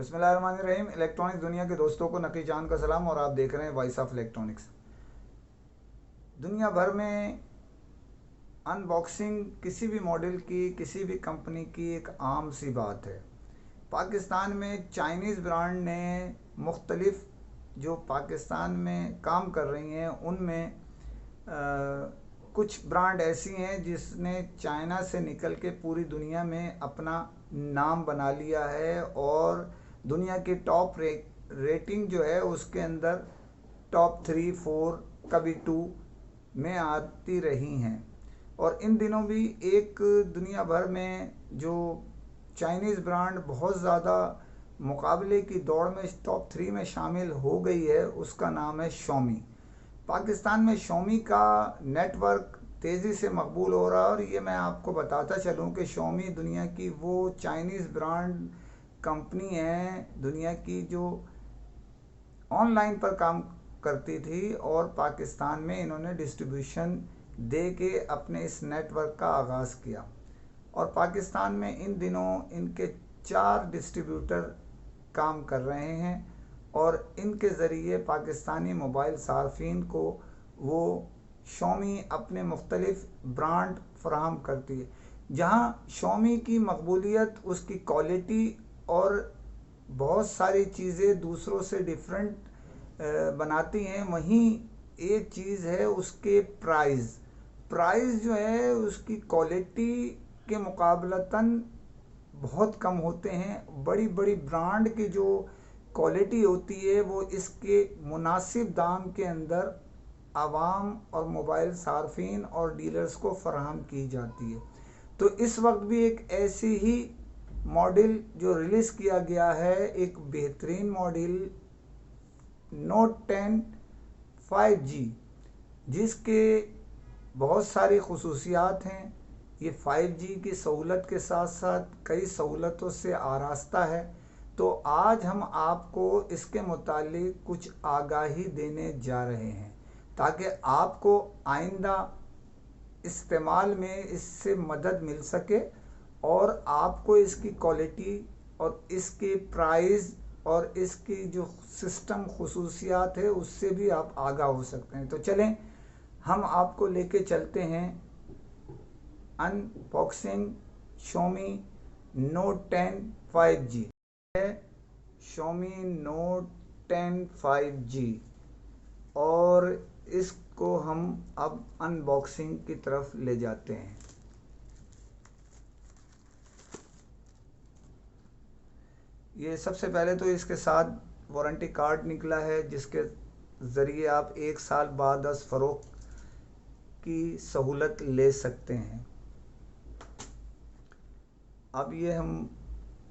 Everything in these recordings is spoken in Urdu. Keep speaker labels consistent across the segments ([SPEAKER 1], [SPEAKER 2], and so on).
[SPEAKER 1] بسم اللہ الرحمن الرحیم۔ الیکٹرانکس دنیا کے دوستوں کو نقی جان کا سلام، اور آپ دیکھ رہے ہیں وائس آف الیکٹرانکس۔ دنیا بھر میں ان باکسنگ کسی بھی ماڈل کی، کسی بھی کمپنی کی ایک عام سی بات ہے۔ پاکستان میں چائنیز برانڈ نے مختلف جو پاکستان میں کام کر رہی ہیں ان میں کچھ برانڈ ایسی ہیں جس نے چائنا سے نکل کے پوری دنیا میں اپنا نام بنا لیا ہے، اور دنیا کی ٹاپ ریٹنگ جو ہے اس کے اندر ٹاپ 3 4 کبھی 2 میں آتی رہی ہیں۔ اور ان دنوں بھی ایک دنیا بھر میں جو چائنیز برانڈ بہت زیادہ مقابلے کی دوڑ میں ٹاپ 3 میں شامل ہو گئی ہے، اس کا نام ہے شومی۔ پاکستان میں شومی کا نیٹ ورک تیزی سے مقبول ہو رہا ہے، اور یہ میں آپ کو بتاتا چلوں کہ شومی دنیا کی وہ چائنیز برانڈ کمپنی ہے دنیا کی جو آن لائن پر کام کرتی تھی، اور پاکستان میں انہوں نے ڈسٹریبیوشن دے کے اپنے اس نیٹ ورک کا آغاز کیا۔ اور پاکستان میں ان دنوں ان کے 4 ڈسٹریبیوٹر کام کر رہے ہیں، اور ان کے ذریعے پاکستانی موبائل صارفین کو وہ شومی اپنے مختلف برانڈ فراہم کرتی ہے۔ جہاں شومی کی مقبولیت اس کی کوالٹی اور بہت ساری چیزیں دوسروں سے ڈیفرنٹ بناتی ہیں، وہیں ایک چیز ہے اس کے پرائز جو ہے اس کی کوالٹی کے مقابلتاً بہت کم ہوتے ہیں۔ بڑی بڑی برانڈ کی جو کوالٹی ہوتی ہے وہ اس کے مناسب دام کے اندر عوام اور موبائل صارفین اور ڈیلرز کو فراہم کی جاتی ہے۔ تو اس وقت بھی ایک ایسی ہی ماڈل جو ریلیز کیا گیا ہے، ایک بہترین ماڈل نوٹ 10 5G، جس کے بہت ساری خصوصیات ہیں۔ یہ 5G کی سہولت کے ساتھ ساتھ کئی سہولتوں سے آراستہ ہے۔ تو آج ہم آپ کو اس کے متعلق کچھ آگاہی دینے جا رہے ہیں، تاکہ آپ کو آئندہ استعمال میں اس سے مدد مل سکے، اور آپ کو اس کی کوالٹی اور اس کے پرائز اور اس کی جو سسٹم خصوصیات ہے اس سے بھی آپ آگاہ ہو سکتے ہیں۔ تو چلیں ہم آپ کو لے کے چلتے ہیں unboxing Xiaomi note 10 5G۔ Xiaomi note 10 5G، اور اس کو ہم اب ان باکسنگ کی طرف لے جاتے ہیں۔ یہ سب سے پہلے تو اس کے ساتھ وارنٹی کارڈ نکلا ہے، جس کے ذریعے آپ 1 سال بعد از فروخت کی سہولت لے سکتے ہیں۔ اب یہ ہم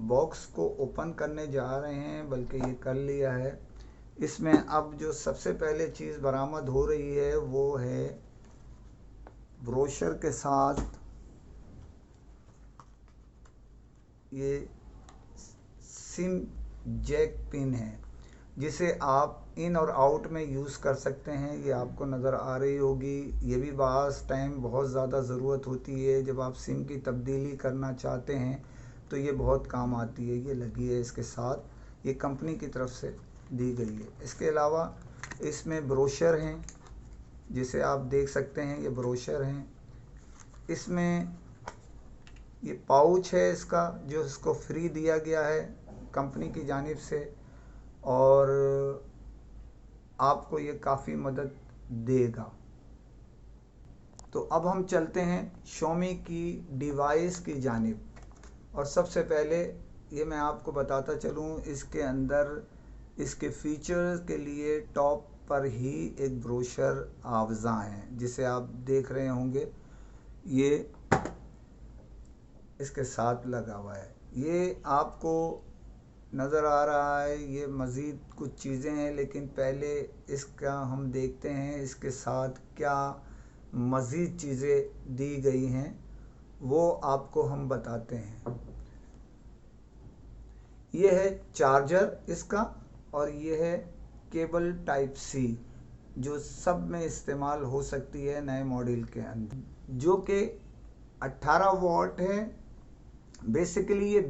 [SPEAKER 1] باکس کو اوپن کرنے جا رہے ہیں، بلکہ یہ کر لیا ہے۔ اس میں اب جو سب سے پہلے چیز برآمد ہو رہی ہے وہ ہے بروشر کے ساتھ یہ سم جیک پن ہے، جسے آپ ان اور آؤٹ میں یوز کر سکتے ہیں۔ یہ آپ کو نظر آ رہی ہوگی۔ یہ بھی بعض ٹائم بہت زیادہ ضرورت ہوتی ہے، جب آپ سم کی تبدیلی کرنا چاہتے ہیں تو یہ بہت کام آتی ہے۔ یہ لگی ہے اس کے ساتھ، یہ کمپنی کی طرف سے دی گئی ہے۔ اس کے علاوہ اس میں بروشر ہیں، جسے آپ دیکھ سکتے ہیں، یہ بروشر ہیں۔ اس میں یہ پاؤچ ہے اس کا، جو اس کو فری دیا گیا ہے کمپنی کی جانب سے، اور آپ کو یہ کافی مدد دے گا۔ تو اب ہم چلتے ہیں شومی کی ڈیوائس کی جانب، اور سب سے پہلے یہ میں آپ کو بتاتا چلوں، اس کے اندر اس کے فیچرز کے لیے ٹاپ پر ہی ایک بروشر آویزاں ہے، جسے آپ دیکھ رہے ہوں گے، یہ اس کے ساتھ لگا ہوا ہے۔ یہ آپ کو نظر آ رہا ہے، یہ مزید کچھ چیزیں ہیں، لیکن پہلے اس کا ہم دیکھتے ہیں اس کے ساتھ کیا مزید چیزیں دی گئی ہیں، وہ آپ کو ہم بتاتے ہیں۔ یہ ہے چارجر اس کا، اور یہ ہے کیبل ٹائپ سی، جو سب میں استعمال ہو سکتی ہے نئے ماڈل کے اندر، جو کہ 18 واٹ ہے۔ بیسیکلی یہ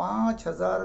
[SPEAKER 1] 5000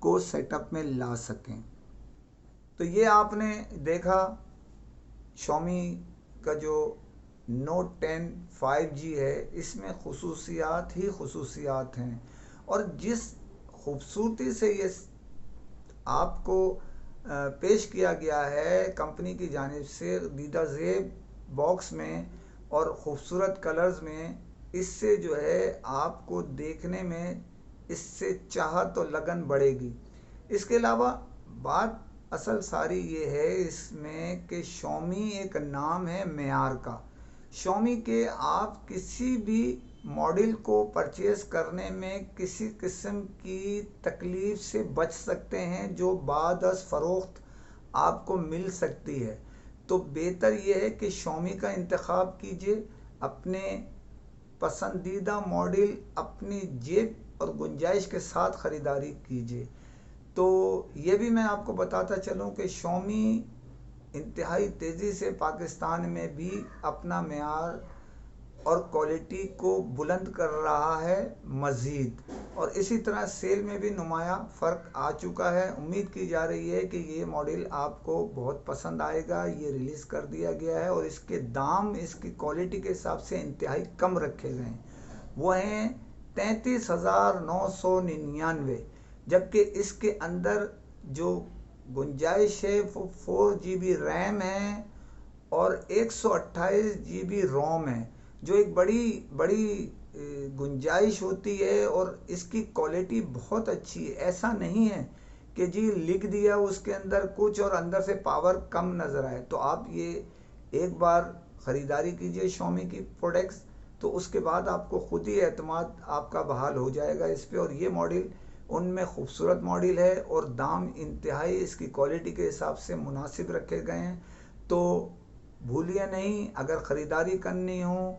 [SPEAKER 1] کو سیٹ اپ میں لا سکیں۔ تو یہ آپ نے دیکھا شامی کا جو نوٹ 10 5G ہے، اس میں خصوصیات ہی خصوصیات ہیں، اور جس خوبصورتی سے یہ آپ کو پیش کیا گیا ہے کمپنی کی جانب سے دیدہ زیب باکس میں اور خوبصورت کلرز میں، اس سے جو ہے آپ کو دیکھنے میں اس سے چاہت و لگن بڑھے گی۔ اس کے علاوہ بات اصل ساری یہ ہے اس میں کہ شامی ایک نام ہے معیار کا۔ شامی کے آپ کسی بھی ماڈل کو پرچیز کرنے میں کسی قسم کی تکلیف سے بچ سکتے ہیں جو بعد از فروخت آپ کو مل سکتی ہے۔ تو بہتر یہ ہے کہ شامی کا انتخاب کیجئے، اپنے پسندیدہ ماڈل اپنی جیب اور گنجائش کے ساتھ خریداری کیجئے۔ تو یہ بھی میں آپ کو بتاتا چلوں کہ شامی انتہائی تیزی سے پاکستان میں بھی اپنا معیار اور کوالٹی کو بلند کر رہا ہے مزید، اور اسی طرح سیل میں بھی نمایاں فرق آ چکا ہے۔ امید کی جا رہی ہے کہ یہ ماڈل آپ کو بہت پسند آئے گا۔ یہ ریلیز کر دیا گیا ہے اور اس کے دام اس کی کوالٹی کے حساب سے انتہائی کم رکھے گئے ہیں، وہ ہیں 33,999، جبکہ اس کے اندر جو گنجائش ہے وہ 4GB ریم ہے اور 128GB روم ہے، جو ایک بڑی گنجائش ہوتی ہے، اور اس کی کوالٹی بہت اچھی ہے۔ ایسا نہیں ہے کہ جی لکھ دیا اس کے اندر کچھ اور اندر سے پاور کم نظر آئے۔ تو آپ یہ ایک بار خریداری کیجئے شامی کی پروڈکٹس، تو اس کے بعد آپ کو خود ہی اعتماد آپ کا بحال ہو جائے گا اس پہ، اور یہ ماڈل ان میں خوبصورت ماڈل ہے اور دام انتہائی اس کی کوالٹی کے حساب سے مناسب رکھے گئے ہیں۔ تو بھولیے نہیں، اگر خریداری کرنی ہو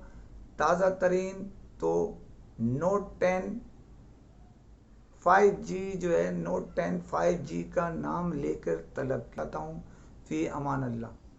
[SPEAKER 1] تازہ ترین، تو نوٹ 10 5G جو ہے، نوٹ 10 5G کا نام لے کر طلب کرتا ہوں۔ فی امان اللہ۔